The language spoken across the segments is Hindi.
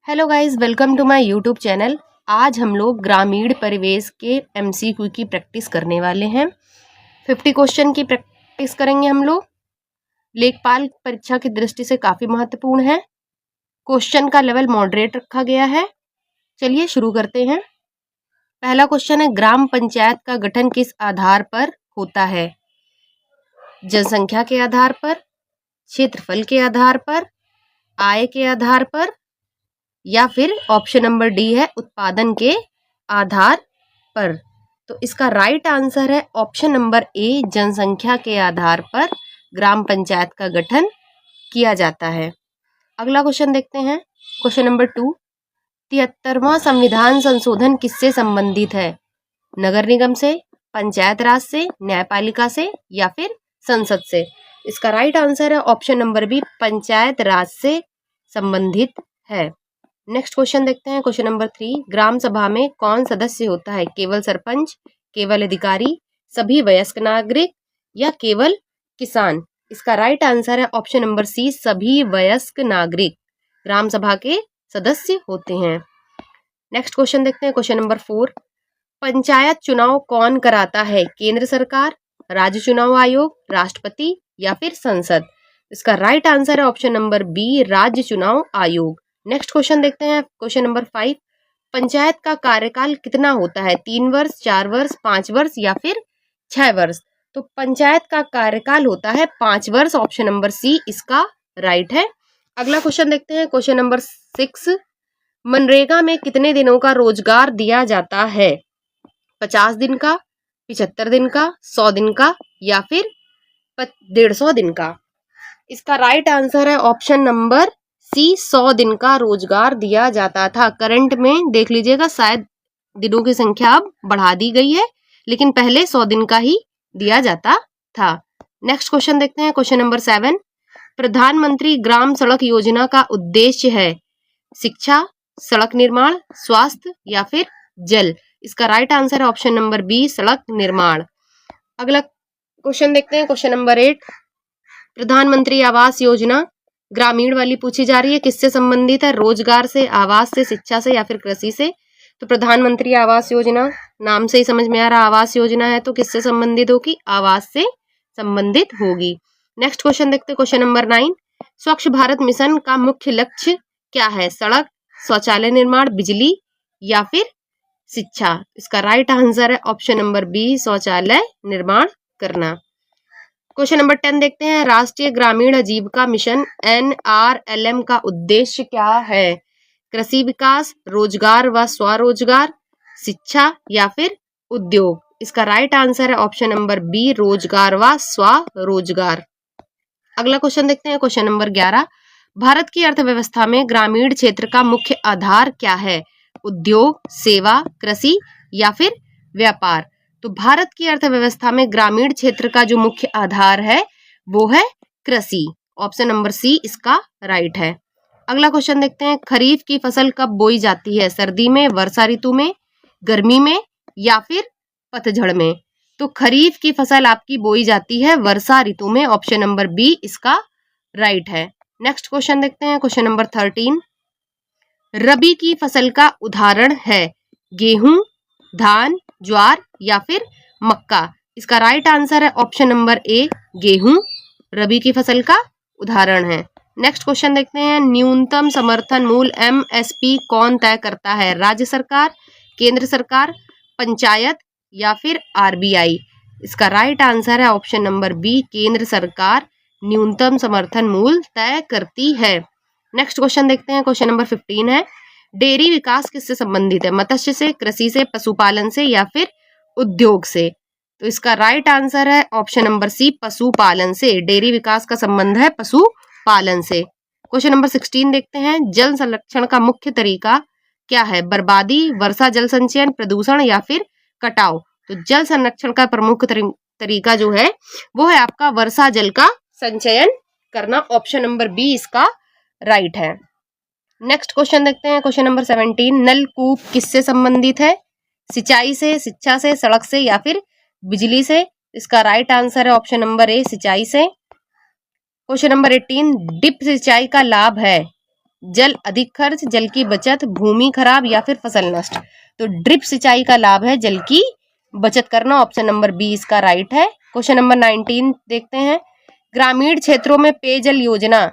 Hello guys, welcome to my YouTube channel. आज हम लोग ग्रामीण परिवेश के एमसीक्यू की प्रैक्टिस करने वाले हैं। 50 क्वेश्चन की प्रैक्टिस करेंगे हम लोग। लेखपाल परीक्षा की दृष्टि से काफ़ी महत्वपूर्ण है। क्वेश्चन का लेवल मॉडरेट रखा गया है। चलिए शुरू करते हैं। पहला क्वेश्चन है, ग्राम पंचायत का गठन किस आधार पर होता है? जनसंख्या के आधार पर, क्षेत्रफल के आधार पर, आय के आधार पर, या फिर ऑप्शन नंबर डी है उत्पादन के आधार पर। तो इसका राइट आंसर है ऑप्शन नंबर ए, जनसंख्या के आधार पर ग्राम पंचायत का गठन किया जाता है। अगला क्वेश्चन देखते हैं। क्वेश्चन नंबर 2, 73वां संविधान संशोधन किससे संबंधित है? नगर निगम से, पंचायत राज से, न्यायपालिका से, या फिर संसद से? इसका राइट आंसर है ऑप्शन नंबर बी, पंचायत राज से संबंधित है। नेक्स्ट क्वेश्चन देखते हैं। क्वेश्चन नंबर 3, ग्राम सभा में कौन सदस्य होता है? केवल सरपंच, केवल अधिकारी, सभी वयस्क नागरिक, या केवल किसान? इसका राइट आंसर है ऑप्शन नंबर सी, सभी वयस्क नागरिक ग्राम सभा के सदस्य होते हैं। नेक्स्ट क्वेश्चन देखते हैं। क्वेश्चन नंबर 4, पंचायत चुनाव कौन कराता है? केंद्र सरकार, राज्य चुनाव आयोग, राष्ट्रपति, या फिर संसद? इसका राइट आंसर है ऑप्शन नंबर बी, राज्य चुनाव आयोग। नेक्स्ट क्वेश्चन देखते हैं। क्वेश्चन नंबर 5, पंचायत का कार्यकाल कितना होता है? 3 वर्ष, 4 वर्ष, 5 वर्ष, या फिर 6 वर्ष? तो पंचायत का कार्यकाल होता है 5 वर्ष। ऑप्शन नंबर सी इसका राइट है। अगला क्वेश्चन देखते हैं। क्वेश्चन नंबर 6, मनरेगा में कितने दिनों का रोजगार दिया जाता है? 50 दिन का, 75 दिन का, 100 दिन का, या फिर 150 दिन का? इसका राइट आंसर है ऑप्शन नंबर सी, 100 दिन का रोजगार दिया जाता था। करंट में देख लीजिएगा, शायद दिनों की संख्या अब बढ़ा दी गई है, लेकिन पहले 100 दिन का ही दिया जाता था। नेक्स्ट क्वेश्चन देखते हैं। क्वेश्चन नंबर 7, प्रधानमंत्री ग्राम सड़क योजना का उद्देश्य है शिक्षा, सड़क निर्माण, स्वास्थ्य, या फिर जल? इसका राइट आंसर है ऑप्शन नंबर बी, सड़क निर्माण। अगला क्वेश्चन देखते हैं। क्वेश्चन नंबर 8, प्रधानमंत्री आवास योजना ग्रामीण वाली पूछी जा रही है, किससे संबंधित है? रोजगार से, आवास से, शिक्षा से, या फिर कृषि से? तो प्रधानमंत्री आवास योजना, नाम से ही समझ में आ रहा आवास योजना है, तो किससे संबंधित होगी? आवास से संबंधित होगी। नेक्स्ट क्वेश्चन देखते हैं। क्वेश्चन नंबर 9, स्वच्छ भारत मिशन का मुख्य लक्ष्य क्या है? सड़क, शौचालय निर्माण, बिजली, या फिर शिक्षा? इसका राइट आंसर है ऑप्शन नंबर बी, शौचालय निर्माण करना। क्वेश्चन नंबर 10 देखते हैं। राष्ट्रीय ग्रामीण आजीविका मिशन NRLM का उद्देश्य क्या है? कृषि विकास, रोजगार व स्वरोजगार, शिक्षा, या फिर उद्योग? इसका राइट आंसर है ऑप्शन नंबर बी, रोजगार व स्वरोजगार। अगला क्वेश्चन देखते हैं। क्वेश्चन नंबर 11, भारत की अर्थव्यवस्था में ग्रामीण क्षेत्र का मुख्य आधार क्या है? उद्योग, सेवा, कृषि, या फिर व्यापार? तो भारत की अर्थव्यवस्था में ग्रामीण क्षेत्र का जो मुख्य आधार है वो है कृषि। ऑप्शन नंबर सी इसका राइट है। अगला क्वेश्चन देखते हैं। खरीफ की फसल कब बोई जाती है? सर्दी में, वर्षा ऋतु में, गर्मी में, या फिर पतझड़ में? तो खरीफ की फसल आपकी बोई जाती है वर्षा ऋतु में। ऑप्शन नंबर बी इसका राइट है। नेक्स्ट क्वेश्चन देखते हैं। क्वेश्चन नंबर 13, रबी की फसल का उदाहरण है गेहूं, धान, ज्वार, या फिर मक्का? इसका राइट आंसर है ऑप्शन नंबर ए, गेहूं रबी की फसल का उदाहरण है। नेक्स्ट क्वेश्चन देखते हैं। न्यूनतम समर्थन मूल्य MSP कौन तय करता है? राज्य सरकार, केंद्र सरकार, पंचायत, या फिर RBI? इसका राइट आंसर है ऑप्शन नंबर बी, केंद्र सरकार न्यूनतम समर्थन मूल्य तय करती है। नेक्स्ट क्वेश्चन देखते हैं। क्वेश्चन नंबर 15 है, डेयरी विकास किससे संबंधित है? मत्स्य से, कृषि से, पशुपालन से, या फिर उद्योग से? तो इसका राइट आंसर है ऑप्शन नंबर सी, पशुपालन से। डेयरी विकास का संबंध है पशुपालन से। क्वेश्चन नंबर 16 देखते हैं। जल संरक्षण का मुख्य तरीका क्या है? बर्बादी, वर्षा जल संचयन, प्रदूषण, या फिर कटाव? तो जल संरक्षण का प्रमुख तरीका जो है वो है आपका वर्षा जल का संचयन करना। ऑप्शन नंबर बी इसका राइट है। नेक्स्ट क्वेश्चन देखते हैं। क्वेश्चन नंबर 17, नलकूप किससे संबंधित है? सिंचाई से, शिक्षा से, सड़क से, या फिर बिजली से? इसका राइट आंसर है ऑप्शन नंबर ए, सिंचाई से। क्वेश्चन नंबर 18, ड्रिप सिंचाई का लाभ है जल अधिक खर्च, जल की बचत, भूमि खराब या फिर फसल नष्ट। तो ड्रिप सिंचाई का लाभ है जल की बचत करना, ऑप्शन नंबर बी इसका राइट है। क्वेश्चन नंबर 19 देखते हैं, ग्रामीण क्षेत्रों में पेयजल योजना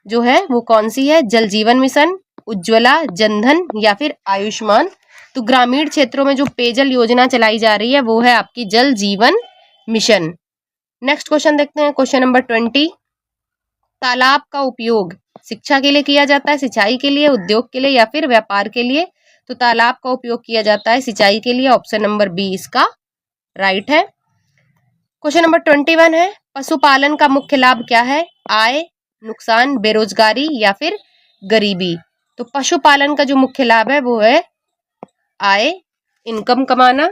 जो है वो कौन सी है? जल जीवन मिशन, उज्ज्वला, जनधन या फिर आयुष्मान। तो ग्रामीण क्षेत्रों में जो पेयजल योजना चलाई जा रही है वो है आपकी जल जीवन मिशन। नेक्स्ट क्वेश्चन देखते हैं, क्वेश्चन नंबर 20, तालाब का उपयोग शिक्षा के लिए किया जाता है, सिंचाई के लिए, उद्योग के लिए या फिर व्यापार के लिए। तो तालाब का उपयोग किया जाता है सिंचाई के लिए, ऑप्शन नंबर बी इसका राइट है। क्वेश्चन नंबर 21 है, पशुपालन का मुख्य लाभ क्या है? आय, नुकसान, बेरोजगारी या फिर गरीबी। तो पशुपालन का जो मुख्य लाभ है वो है आय, इनकम कमाना,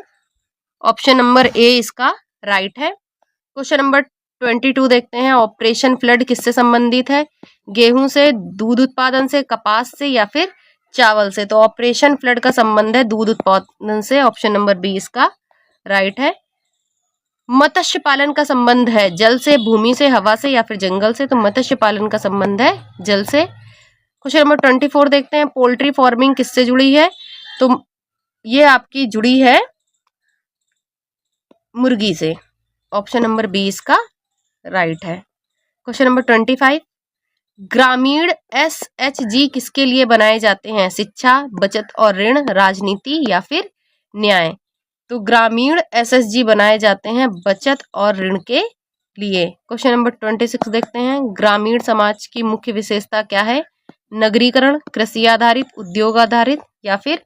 ऑप्शन नंबर ए इसका राइट है। क्वेश्चन नंबर 22 देखते हैं, ऑपरेशन फ्लड किससे संबंधित है? गेहूं से, दूध उत्पादन से, कपास से या फिर चावल से। तो ऑपरेशन फ्लड का संबंध है दूध उत्पादन से, ऑप्शन नंबर बी इसका राइट है। मत्स्य पालन का संबंध है जल से, भूमि से, हवा से या फिर जंगल से। तो मत्स्य पालन का संबंध है जल से। क्वेश्चन नंबर 24 देखते हैं, पोल्ट्री फार्मिंग किससे जुड़ी है? तो ये आपकी जुड़ी है मुर्गी से, ऑप्शन नंबर बी इसका राइट है। क्वेश्चन नंबर 25, ग्रामीण SHG किसके लिए बनाए जाते हैं? शिक्षा, बचत और ऋण, राजनीति या फिर न्याय। तो ग्रामीण SHG बनाए जाते हैं बचत और ऋण के लिए। क्वेश्चन नंबर 26 देखते हैं, ग्रामीण समाज की मुख्य विशेषता क्या है? नगरीकरण, कृषि आधारित, उद्योग आधारित या फिर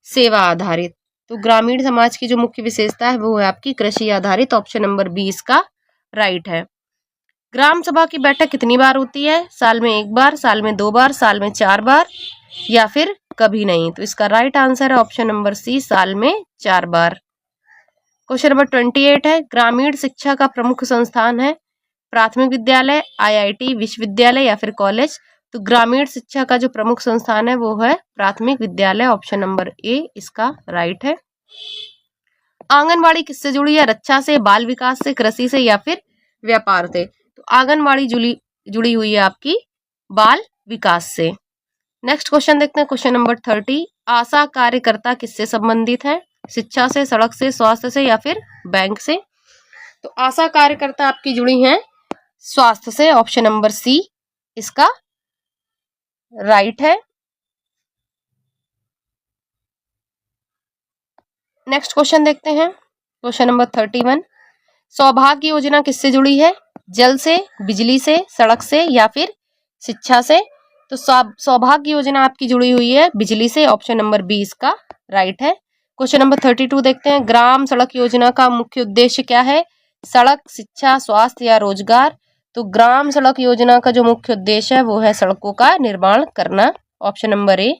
सेवा आधारित। तो ग्रामीण समाज की जो मुख्य विशेषता है वो है आपकी कृषि आधारित, ऑप्शन नंबर बी इसका राइट है। ग्राम सभा की बैठक कितनी बार होती है? साल में 1 बार, साल में 2 बार, साल में 4 बार या फिर कभी नहीं। तो इसका राइट आंसर है ऑप्शन नंबर सी, साल में 4 बार। क्वेश्चन नंबर 28 है, ग्रामीण शिक्षा का प्रमुख संस्थान है प्राथमिक विद्यालय, IIT, विश्वविद्यालय या फिर कॉलेज। तो ग्रामीण शिक्षा का जो प्रमुख संस्थान है वो है प्राथमिक विद्यालय, ऑप्शन नंबर ए इसका राइट है। आंगनवाड़ी किससे जुड़ी है? रक्षा से, बाल विकास से, कृषि से या फिर व्यापार से। तो आंगनवाड़ी जुड़ी हुई है आपकी बाल विकास से। नेक्स्ट क्वेश्चन देखते हैं, क्वेश्चन नंबर 30, आशा कार्यकर्ता किससे संबंधित है? शिक्षा से, सड़क से, स्वास्थ्य से या फिर बैंक से। तो आशा कार्यकर्ता आपकी जुड़ी हैं स्वास्थ्य से, ऑप्शन नंबर सी इसका राइट है। नेक्स्ट क्वेश्चन देखते हैं, क्वेश्चन नंबर 31, सौभाग्य योजना किससे जुड़ी है? जल से, बिजली से, सड़क से या फिर शिक्षा से। तो सौभाग्य योजना आपकी जुड़ी हुई है बिजली से, ऑप्शन नंबर बी इसका राइट है। क्वेश्चन नंबर 32 देखते हैं, ग्राम सड़क योजना का मुख्य उद्देश्य क्या है? सड़क, शिक्षा, स्वास्थ्य या रोजगार। तो ग्राम सड़क योजना का जो मुख्य उद्देश्य है वो है सड़कों का निर्माण करना, ऑप्शन नंबर ए।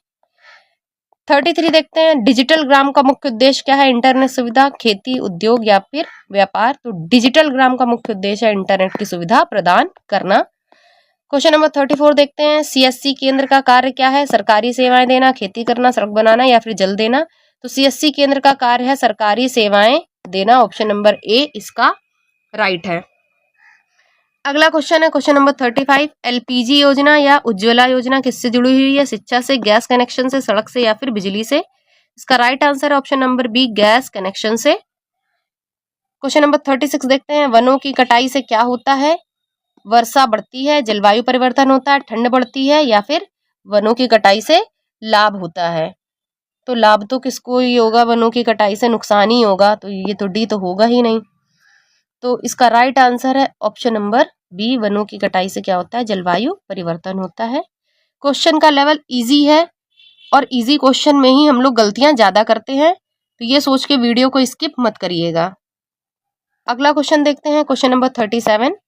33 देखते हैं, डिजिटल ग्राम का मुख्य उद्देश्य क्या है? इंटरनेट सुविधा, खेती, उद्योग या फिर व्यापार। तो डिजिटल ग्राम का मुख्य उद्देश्य है इंटरनेट की सुविधा प्रदान करना। क्वेश्चन नंबर 34 देखते हैं, CSC केंद्र का कार्य क्या है? सरकारी सेवाएं देना, खेती करना, सड़क बनाना या फिर जल देना। तो CSC केंद्र का कार्य है सरकारी सेवाएं देना, ऑप्शन नंबर ए इसका राइट है। अगला क्वेश्चन है क्वेश्चन नंबर 35, LPG योजना या उज्ज्वला योजना किससे जुड़ी हुई है? शिक्षा से, गैस कनेक्शन से, सड़क से या फिर बिजली से। इसका राइट आंसर है option number B, gas connection से। क्वेश्चन नंबर 36 देखते हैं, वनों की कटाई से क्या होता है? वर्षा बढ़ती है, जलवायु परिवर्तन होता है, ठंड बढ़ती है या फिर वनों की कटाई से लाभ होता है। तो लाभ तो किसको ही होगा, वनों की कटाई से नुकसान ही होगा, तो ये तो डी तो होगा ही नहीं। तो इसका राइट आंसर है ऑप्शन नंबर बी, वनों की कटाई से क्या होता है? जलवायु परिवर्तन होता है। क्वेश्चन का लेवल इजी है और इजी क्वेश्चन में ही हम लोग गलतियां ज्यादा करते हैं, तो ये सोच के वीडियो को स्किप मत करिएगा। अगला क्वेश्चन देखते हैं, क्वेश्चन नंबर 37,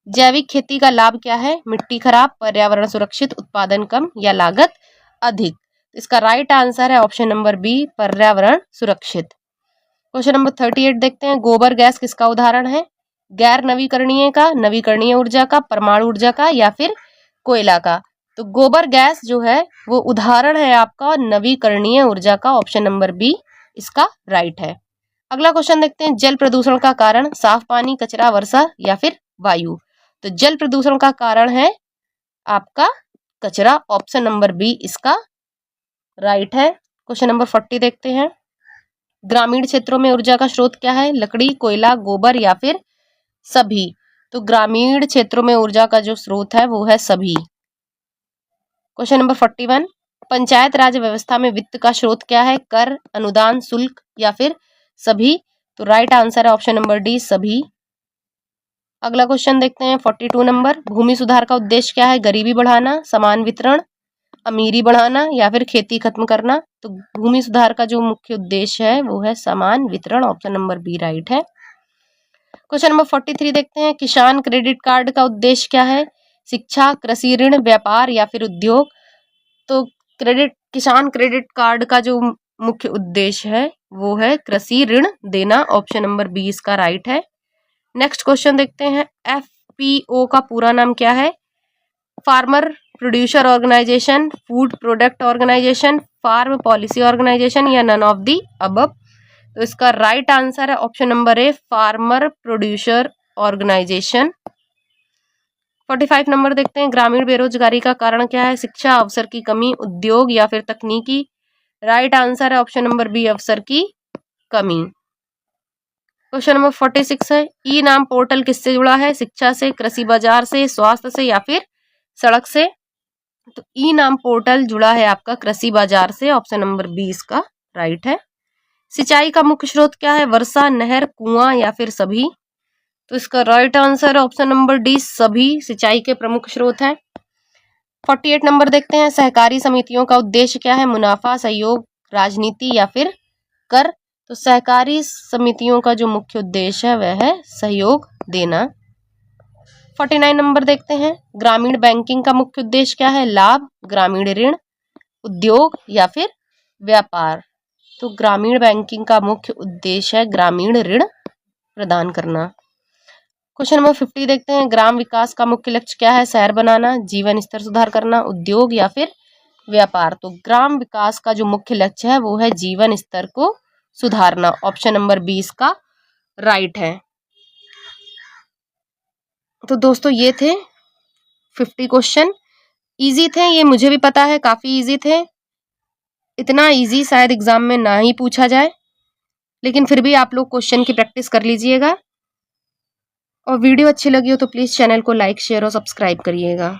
जैविक खेती का लाभ क्या है? मिट्टी खराब, पर्यावरण सुरक्षित, उत्पादन कम या लागत अधिक। इसका राइट आंसर है ऑप्शन नंबर बी, पर्यावरण सुरक्षित। क्वेश्चन नंबर 38 देखते हैं, गोबर गैस किसका उदाहरण है? गैर नवीकरणीय का, नवीकरणीय ऊर्जा का, परमाणु ऊर्जा का या फिर कोयला का। तो गोबर गैस जो है वो उदाहरण है आपका नवीकरणीय ऊर्जा का, ऑप्शन नंबर बी इसका राइट है। अगला क्वेश्चन देखते हैं, जल प्रदूषण का कारण? साफ पानी, कचरा, वर्षा या फिर वायु। तो जल प्रदूषण का कारण है आपका कचरा। ऑप्शन नंबर बी इसका राइट है। क्वेश्चन नंबर 40 देखते हैं। ग्रामीण क्षेत्रों में ऊर्जा का स्रोत क्या है? लकड़ी, कोयला, गोबर या फिर सभी? तो ग्रामीण क्षेत्रों में ऊर्जा का जो स्रोत है वो है सभी। क्वेश्चन नंबर 41, पंचायत राज व्यवस्था में वित्त का स्रोत क्या है? कर, अनुदान, शुल्क या फिर सभी? तो राइट आंसर है ऑप्शन नंबर डी, सभी। अगला क्वेश्चन देखते हैं 42 नंबर। भूमि सुधार का उद्देश्य क्या है? गरीबी बढ़ाना, समान वितरण, अमीरी बढ़ाना या फिर खेती खत्म करना? तो भूमि सुधार का जो मुख्य उद्देश्य है वो है समान वितरण। ऑप्शन नंबर बी राइट है। क्वेश्चन नंबर 43 देखते हैं। किसान क्रेडिट कार्ड का उद्देश्य क्या है? शिक्षा, कृषि ऋण, व्यापार या फिर उद्योग? तो किसान क्रेडिट कार्ड का जो मुख्य उद्देश्य है वो है कृषि ऋण देना। ऑप्शन नंबर बी इसका राइट है। नेक्स्ट क्वेश्चन देखते हैं। एफपीओ का पूरा नाम क्या है? Farmer producer organisation, food product organisation, farm policy organisation या नन ऑफ दी अबव? तो इसका राइट आंसर है option number A, farmer producer organisation. 45 number देखते हैं। ग्रामीण बेरोजगारी का कारण क्या है? शिक्षा, अवसर की कमी, उद्योग या फिर तकनीकी? राइट आंसर है ऑप्शन नंबर बी, अवसर की कमी। क्वेश्चन नंबर 46 है। ई नाम पोर्टल किससे जुड़ा है? शिक्षा से, कृषि बाजार से, स्वास्थ्य से या फिर सड़क से? तो ई नाम पोर्टल जुड़ा है आपका कृषि बाजार से। ऑप्शन नंबर बी इसका राइट है। सिंचाई का मुख्य स्रोत क्या है? वर्षा, नहर, कुआं या फिर सभी? तो इसका राइट आंसर है ऑप्शन नंबर डी, सभी सिंचाई के प्रमुख स्रोत हैं। 48 नंबर देखते हैं। सहकारी समितियों का उद्देश्य क्या है? मुनाफा, सहयोग, राजनीति या फिर कर? तो सहकारी समितियों का जो मुख्य उद्देश्य है वह है सहयोग देना। 49 नंबर देखते हैं। ग्रामीण बैंकिंग का मुख्य उद्देश्य क्या है? लाभ, ग्रामीण ऋण, उद्योग या फिर व्यापार? तो ग्रामीण बैंकिंग का मुख्य उद्देश्य है ग्रामीण ऋण प्रदान करना। क्वेश्चन नंबर 50 देखते हैं। ग्राम विकास का मुख्य लक्ष्य क्या है? शहर बनाना, जीवन स्तर सुधार करना, उद्योग या फिर व्यापार? तो ग्राम विकास का जो मुख्य लक्ष्य है वो है जीवन स्तर को सुधारना। ऑप्शन नंबर 20 का राइट है। तो दोस्तों ये थे 50 क्वेश्चन। इजी थे, ये मुझे भी पता है, काफी इजी थे। इतना इजी शायद एग्जाम में ना ही पूछा जाए, लेकिन फिर भी आप लोग क्वेश्चन की प्रैक्टिस कर लीजिएगा। और वीडियो अच्छी लगी हो तो प्लीज चैनल को लाइक, शेयर और सब्सक्राइब करिएगा।